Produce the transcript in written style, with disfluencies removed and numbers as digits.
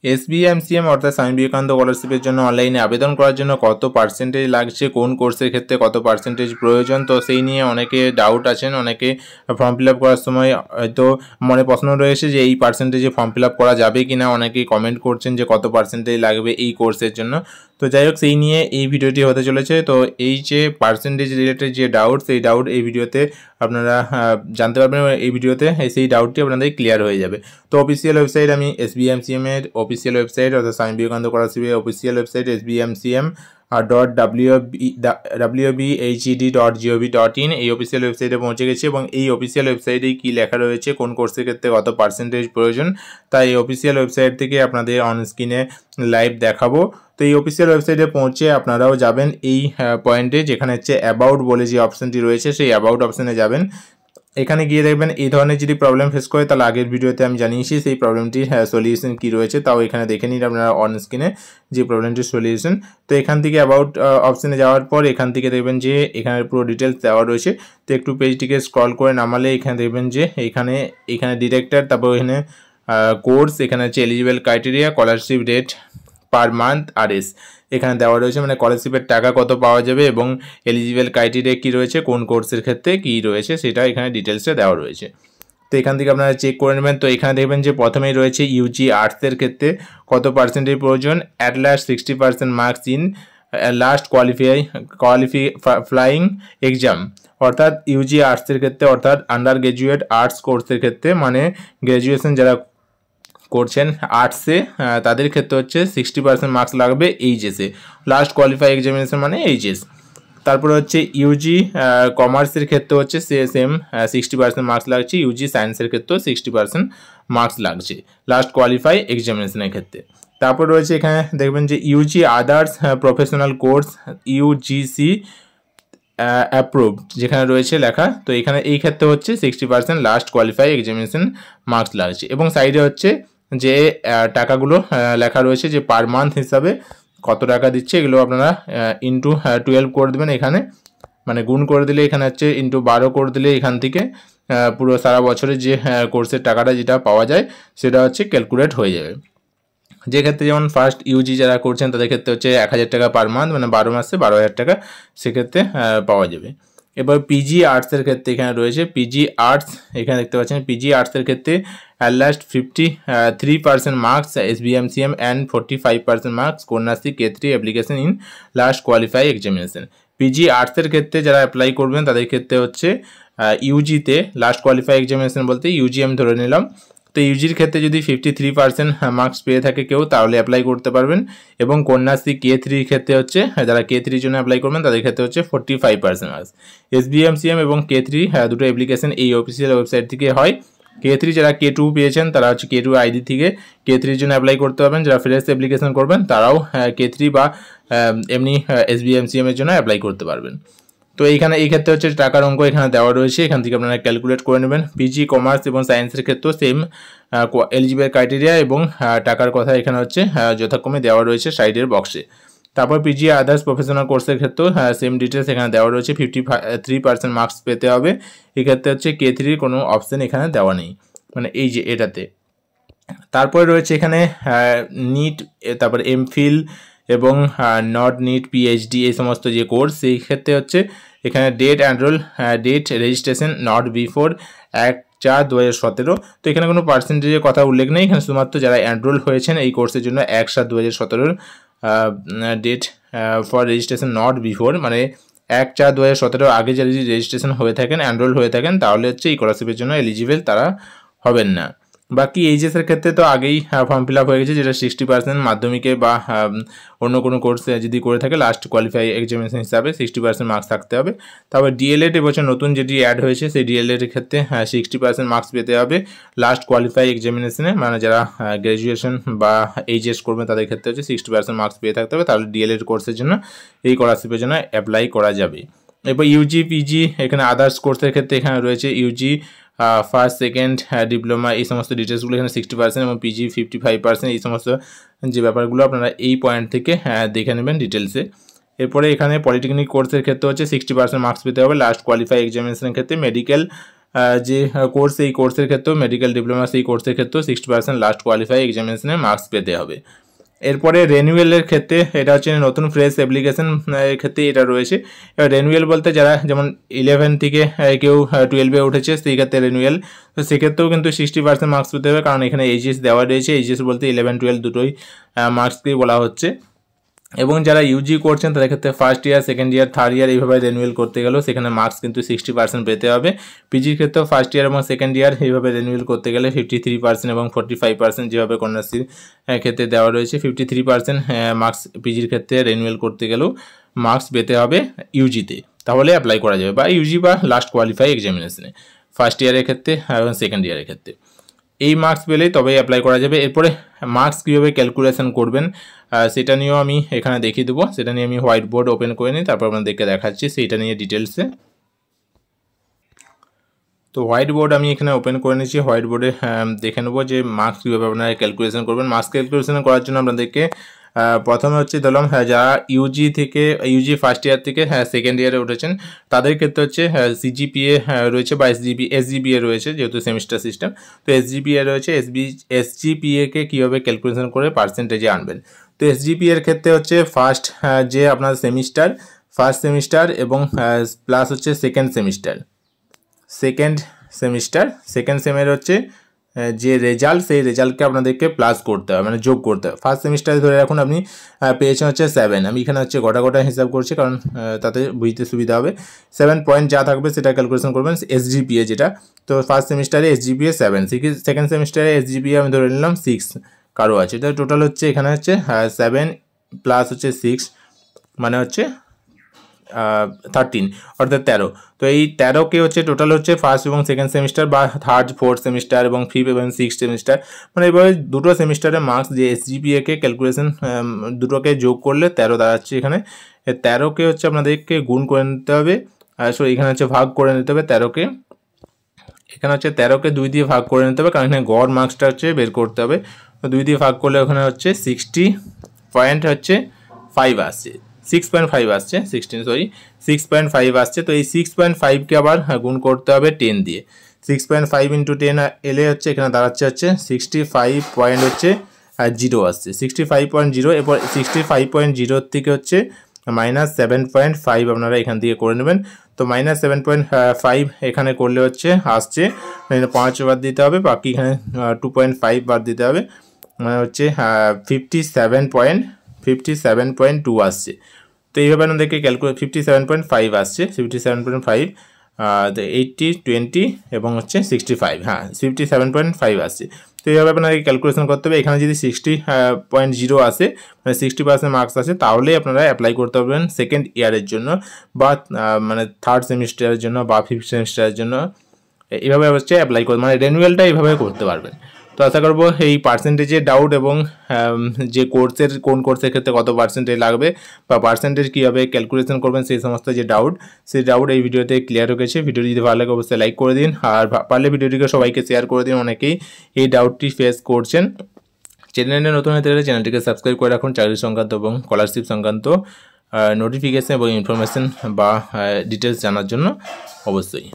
SBMCM অর্থাৎ স্বামী বিবেকানন্দ স্কলারশিপের জন্য অনলাইনে আবেদন করার জন্য কত পার্সেন্টেজ লাগছে, কোন কোর্সের ক্ষেত্রে কত পার্সেন্টেজ প্রয়োজন, তো সেই নিয়ে অনেকে ডাউট আছেন। অনেকে ফর্ম ফিল আপ করার সময় হয়তো মনে প্রশ্ন রয়েছে যে এই পার্সেন্টেজে ফর্ম ফিল আপ করা যাবে কি না। অনেকেই কমেন্ট করছেন যে কত পার্সেন্টেজ লাগবে এই কোর্সের জন্য। তো যাই হোক, সেই নিয়ে এই ভিডিওটি হতে চলেছে। তো এই যে পার্সেন্টেজ রিলেটেড যে ডাউট, সেই ডাউট এই ভিডিওতে আপনারা জানতে পারবেন। এই ভিডিওতে সেই ডাউটটি আপনাদের ক্লিয়ার হয়ে যাবে। তো অফিসিয়াল ওয়েবসাইট, আমি SBMCM এর অফিসিয়াল ওয়েবসাইট অর্থাৎ স্বামী বিবেকানন্দ স্কলারশিপের অফিসিয়াল ওয়েবসাইট SBMCM.wbhed.gov.in এই অফিসিয়াল ওয়েবসাইটে পৌঁছে গেছি এবং এই অফিসিয়াল ওয়েবসাইটে কী লেখা রয়েছে, কোন কোর্সের ক্ষেত্রে কত পার্সেন্টেজ প্রয়োজন, তাই এই অফিসিয়াল ওয়েবসাইট থেকে আপনাদের অন স্ক্রিনে লাইভ দেখাবো। তো এই অফিসিয়াল ওয়েবসাইটে পৌঁছে আপনারাও যাবেন এই পয়েন্টে, যেখানে হচ্ছে অ্যাবাউট বলে যে অপশানটি রয়েছে, সেই অ্যাবাউট অপশানে যাবেন। এখানে গিয়ে দেখবেন এই ধরনের যদি প্রবলেম ফেস করে, তাহলে আগের ভিডিওতে আমি জানিয়েছি সেই প্রবলেমটির সলিউশন কী রয়েছে, তাও এখানে দেখে নিন আপনারা অন স্ক্রিনে যে প্রবলেমটির সলিউশন। তো এখান থেকে অ্যাবাউট অপশানে যাওয়ার পর এখান থেকে দেখবেন যে এখানে পুরো ডিটেলস দেওয়া রয়েছে। তো একটু পেজটিকে স্ক্রল করে নামালে এখানে দেখবেন যে এখানে ডিরেক্টর, তারপর এখানে কোর্স, এখানে হচ্ছে eligible criteria, scholarship rate per month RS এখানে দেওয়া রয়েছে, মানে স্কলারশিপের টাকা কত পাওয়া যাবে এবং এলিজিবল ক্রাইটেরিয়া কী রয়েছে, কোন কোর্সের ক্ষেত্রে কী রয়েছে সেটা এখানে ডিটেলসে দেওয়া রয়েছে। তো এখান থেকে আপনারা চেক করে নেবেন। তো এখানে দেখবেন যে প্রথমেই রয়েছে UG আর্টসের ক্ষেত্রে কত পার্সেন্টেজ প্রয়োজন, at last 60% marks in last qualifying exam, অর্থাৎ UG আর্টসের ক্ষেত্রে, অর্থাৎ আন্ডার গ্র্যাজুয়েট আর্টস কোর্সের ক্ষেত্রে, মানে গ্র্যাজুয়েশন যারা করছেন আর্টসে তাদের ক্ষেত্রে হচ্ছে 60% মার্কস লাগবে এইচএসে, লাস্ট কোয়ালিফাই এক্সামিনেশন মানে এইচএস। তারপরে হচ্ছে UG কমার্সের ক্ষেত্রে হচ্ছে সেম 60% মার্কস লাগছে, UG সায়েন্সের ক্ষেত্রেও 60% মার্কস লাগছে লাস্ট কোয়ালিফাই এক্সামিনেশনের ক্ষেত্রে। তারপর রয়েছে এখানে দেখবেন যে UG others professional course UGC approved যেখানে রয়েছে লেখা, তো এখানে এই ক্ষেত্রে হচ্ছে 60% লাস্ট কোয়ালিফাই এক্সামিনেশন মার্কস লাগছে। এবং সাইডে হচ্ছে যে টাকাগুলো লেখা রয়েছে যে পার মান্থ হিসাবে কত টাকা দিচ্ছে, এগুলো আপনারা ইন্টু 12 করে দেবেন এখানে, মানে গুণ করে দিলে এখানে হচ্ছে ইন্টু 12 করে দিলে এখান থেকে পুরো সারা বছরের যে কোর্সের টাকাটা যেটা পাওয়া যায় সেটা হচ্ছে ক্যালকুলেট হয়ে যাবে। যে ক্ষেত্রে যেমন ফার্স্ট UG যারা করছেন তাদের ক্ষেত্রে হচ্ছে 1000 টাকা পার মান্থ, মানে 12 মাসে 12,000 টাকা সেক্ষেত্রে পাওয়া যাবে। এবার PG আর্টসের ক্ষেত্রে এখানে রয়েছে PG আর্টস, এখানে দেখতে পাচ্ছেন PG আর্টসের ক্ষেত্রে at last 53% marks SBMCM and 45% marks Kanyashree K3 application in last qualify examination. PG আর্টসের ক্ষেত্রে যারা অ্যাপ্লাই করবেন তাদের ক্ষেত্রে হচ্ছে UGতে লাস্ট কোয়ালিফাই এক্সামিনেশন বলতে UG আমি ধরে নিলাম। তো UGর ক্ষেত্রে যদি 53% মার্কস পেয়ে থাকে কেউ, তাহলে অ্যাপ্লাই করতে পারবেন। এবং কন্যাশ্রী K3 ক্ষেত্রে হচ্ছে যারা K3 জন্য অ্যাপ্লাই করবেন তাদের ক্ষেত্রে হচ্ছে 45% মার্কস। SBMCM এবং K3 দুটো অ্যাপ্লিকেশন এই অফিসিয়াল ওয়েবসাইট থেকে হয়। K3 যারা K2 পেয়েছেন তারা হচ্ছে K2 ID থেকে K3 জন্য অ্যাপ্লাই করতে পারবেন। যারা ফ্রেশ অ্যাপ্লিকেশন করবেন তারাও K3 বা এমনি SBMCM এর জন্য অ্যাপ্লাই করতে পারবেন। তো এইখানে এই ক্ষেত্রে হচ্ছে টাকার অঙ্ক এখানে দেওয়া রয়েছে, এখান থেকে আপনারা ক্যালকুলেট করে নেবেন। PG কমার্স এবং সায়েন্সের ক্ষেত্রেও সেম এলিজিবল ক্রাইটেরিয়া এবং টাকার কথা এখানে হচ্ছে যথাক্রমে দেওয়া রয়েছে সাইডের বক্সে। তারপর PG আদার্স প্রফেশনাল কোর্সের ক্ষেত্রেও সেম ডিটেলস এখানে দেওয়া রয়েছে, 53% মার্কস পেতে হবে। এক্ষেত্রে হচ্ছে K3 কোনো অপশান এখানে দেওয়া নেই, মানে এই যে এটাতে। তারপরে রয়েছে এখানে নিট, তারপরে MPhil এবং নট নিট PhD এই সমস্ত যে কোর্স, সেই ক্ষেত্রে হচ্ছে এখানে ডেট রেজিস্ট্রেশন নট বিফোর 1/4/2017। তো এখানে কোনো পার্সেন্টেজের কথা উল্লেখ নেই, এখানে শুধুমাত্র যারা এনরোল হয়েছেন এই কোর্সের জন্য 1/7/2017 date for registration not before, মানে 1/4/2017 আগে যদি রেজিস্ট্রেশন হয়ে থাকেন, এনরোল হয়ে থাকেন, তাহলে হচ্ছে এই স্কলারশিপের জন্য এলিজিবল তারা হবেন না। বাকি এইচএসের ক্ষেত্রে তো আগেই ফর্ম ফিল আপ হয়ে গেছে, যেটা 60% মাধ্যমিকে বা অন্য কোনো কোর্সে যদি করে থাকে লাস্ট কোয়ালিফাই এক্সামিনেশন হিসাবে 60% মার্কস থাকতে হবে। তারপর DLED এবছর নতুন যেটি অ্যাড হয়েছে সেই DLED এর ক্ষেত্রে 60% মার্কস পেতে হবে লাস্ট কোয়ালিফাই এক্সামিনেশনে, মানে যারা গ্র্যাজুয়েশন বা এইচএস করবেন তাদের ক্ষেত্রে হচ্ছে 60% মার্কস পেয়ে থাকতে হবে, তাহলে DLED কোর্সের জন্য এই স্কলারশিপের জন্য অ্যাপ্লাই করা যাবে। এরপর UG PG এখানে আদার্স কোর্সের ক্ষেত্রে এখানে রয়েছে UG ফার্স্ট সেকেন্ড ডিপ্লোমা এই সমস্ত ডিটেলসগুলো এখানে 60% এবং PG 55% এই সমস্ত যে ব্যাপারগুলো আপনারা এই পয়েন্ট থেকে দেখে নেবেন ডিটেলসে। এরপরে এখানে পলিটেকনিক কোর্সের ক্ষেত্রে হচ্ছে 60% মার্কস পেতে হবে লাস্ট কোয়ালিফাই এক্সামিনেশনের ক্ষেত্রে। মেডিকেল যে কোর্স, এই কোর্সের ক্ষেত্রেও মেডিকেল ডিপ্লোমা সেই কোর্সের ক্ষেত্রেও 60% লাস্ট কোয়ালিফাই এক্সামিনেশনে মার্কস পেতে হবে। এরপরে রেনুয়েলের ক্ষেত্রে এটা হচ্ছে নতুন ফ্রেশ অ্যাপ্লিকেশন এর ক্ষেত্রে এটা রয়েছে। এবার রেনুয়েল বলতে যারা যেমন 11 থেকে কেউ 12-এ উঠেছে সেই ক্ষেত্রে রেনুয়েল, তো সেক্ষেত্রেও কিন্তু 60% মার্কস পেতে হবে, কারণ এখানে এইচএস দেওয়া রয়েছে। এইচএস বলতে 11-12 দুটোই মার্কসকেই বলা হচ্ছে। এবং যারা ইউজি করছেন তাদের ক্ষেত্রে first year, second year, third year এইভাবে রেনুয়েল করতে গেলেও সেখানে মার্কস কিন্তু 60% পেতে হবে। পিজির ক্ষেত্রেও ফার্স্ট ইয়ার এবং সেকেন্ড ইয়ার এইভাবে রেনুয়েল করতে গেলে 53% এবং 45% যেভাবে কন্যাশ্রীর ক্ষেত্রে দেওয়া রয়েছে, 53% মার্কস পিজির ক্ষেত্রে রেনুয়েল করতে গেলেও মার্কস পেতে হবে ইউজিতে, তাহলে অ্যাপ্লাই করা যাবে, বা ইউজি বা লাস্ট কোয়ালিফাই এক্সামিনেশনে ফার্স্ট ইয়ারের ক্ষেত্রে এবং সেকেন্ড ইয়ারের ক্ষেত্রে এই মার্কস পেলেই তবেই অ্যাপ্লাই করা যাবে। এরপরে মার্কস কীভাবে ক্যালকুলেশন করবেন সেটা নিয়েও আমি এখানে দেখিয়ে দেবো। সেটা নিয়ে আমি হোয়াইট বোর্ড ওপেন করে নিই, তারপর আপনাদেরকে দেখাচ্ছি সেইটা নিয়ে ডিটেলসে। তো হোয়াইট বোর্ড আমি এখানে ওপেন করে নিচ্ছি। হোয়াইট বোর্ডে দেখে নেবো যে মার্কস কীভাবে আপনারা ক্যালকুলেশন করবেন। মার্কস ক্যালকুলেশন করার জন্য আপনাদেরকে প্রথমে হচ্ছে ধরলাম যারা ইউজি ফার্স্ট ইয়ার থেকে সেকেন্ড ইয়ারে উঠেছেন তাদের ক্ষেত্রে হচ্ছে সিজিপিএ রয়েছে বা এসজিপিএ রয়েছে, যেহেতু সেমিস্টার সিস্টেম, তো এসজিপিএ রয়েছে। এসজিপিএকে কীভাবে ক্যালকুলেশন করে পার্সেন্টেজে আনবেন। তো এসজিপিএর ক্ষেত্রে হচ্ছে ফার্স্ট যে আপনার ফার্স্ট সেমিস্টার এবং প্লাস হচ্ছে সেকেন্ড সেমের হচ্ছে যে রেজাল্ট, সেই রেজাল্টকে আপনাদেরকে প্লাস করতে হবে, মানে যোগ করতে হবে। ফার্স্ট সেমিস্টারে ধরে রাখুন আপনি পেয়েছেন হচ্ছে 7, আমি এখানে হচ্ছে গোটা হিসাব করছি কারণ তাতে বুঝতে সুবিধা হবে। 7 পয়েন্ট যা থাকবে সেটা ক্যালকুলেশন করবেন এসজিপিএ যেটা। তো ফার্স্ট সেমিস্টারে এসজিপিএ 7, সেকেন্ড সেমিস্টারে এসজিপিএ আমি ধরে নিলাম 6 কারো আছে। তো টোটাল হচ্ছে এখানে হচ্ছে 7 প্লাস হচ্ছে 6 মানে হচ্ছে 13 অর্থাৎ 13। তো এই 13কে হচ্ছে টোটাল হচ্ছে ফার্স্ট এবং সেকেন্ড সেমিস্টার বা থার্ড, ফোর্থ সেমিস্টার এবং ফিফথ এবং সিক্সথ সেমিস্টার, মানে এইভাবে দুটো সেমিস্টারের মার্কস যে এসজিপিএকে ক্যালকুলেশন দুটোকে যোগ করলে 13 দাঁড়াচ্ছে। এখানে 13কে হচ্ছে আপনাদেরকে গুণ করে নিতে হবে, এখানে হচ্ছে ভাগ করে নিতে হবে 13কে, এখানে হচ্ছে 13কে 2 দিয়ে ভাগ করে নিতে হবে, কারণ এখানে গড় মার্কসটা হচ্ছে বের করতে হবে। তো 2 দিয়ে ভাগ করলে ওখানে হচ্ছে 60.5 আসছে, 6.5 আসছে, 6.5 আসছে। তো এই 6.5কে আবার গুণ করতে হবে 10 দিয়ে। 6.5 × 10 এলে হচ্ছে এখানে দাঁড়াচ্ছে হচ্ছে 65.0 আসছে, 65.0। এরপর 65.0 থেকে হচ্ছে -7.5 আপনারা এখান থেকে করে নেবেন। তো -7.5 এখানে করলে হচ্ছে আসছে 5 বাদ দিতে হবে, বাকি এখানে 2.5 বাদ দিতে হবে, মানে হচ্ছে 57.2 আসছে। তো এইভাবে আমাদেরকে ক্যালকুলেট 57.5 আসছে, 57.5 80, 20 এবং হচ্ছে 65, 57.5 আসছে। তো এইভাবে আপনাকে ক্যালকুলেশন করতে হবে। এখানে যদি 60.0 আসে, মানে 60% মার্কস আসে, তাহলেই আপনারা অ্যাপ্লাই করতে পারবেন সেকেন্ড ইয়ারের জন্য বা মানে থার্ড সেমিস্টারের জন্য বা ফিফথ সেমিস্টারের জন্য। এইভাবে হচ্ছে অ্যাপ্লাই করতে, মানে রেনুয়েলটা এইভাবে করতে পারবেন। তো আশা করবো এই পার্সেন্টেজের ডাউট এবং যে কোন কোর্সের ক্ষেত্রে কত পার্সেন্টেজ লাগবে বা পার্সেন্টেজ কীভাবে ক্যালকুলেশন করবেন সেই সমস্ত যে সেই ডাউট এই ভিডিওতে ক্লিয়ার হয়ে গেছে। ভিডিও যদি ভালো লাগে অবশ্যই লাইক করে দিন, আর পারলে ভিডিওটিকে সবাইকে শেয়ার করে দিন, অনেকেই এই ডাউটটি ফেস করছেন। চ্যানেলে নতুন হতে গেলে চ্যানেলটিকে সাবস্ক্রাইব করে রাখুন চাকরি সংক্রান্ত এবং স্কলারশিপ সংক্রান্ত নোটিফিকেশন এবং ইনফরমেশন বা ডিটেলস জানার জন্য অবশ্যই।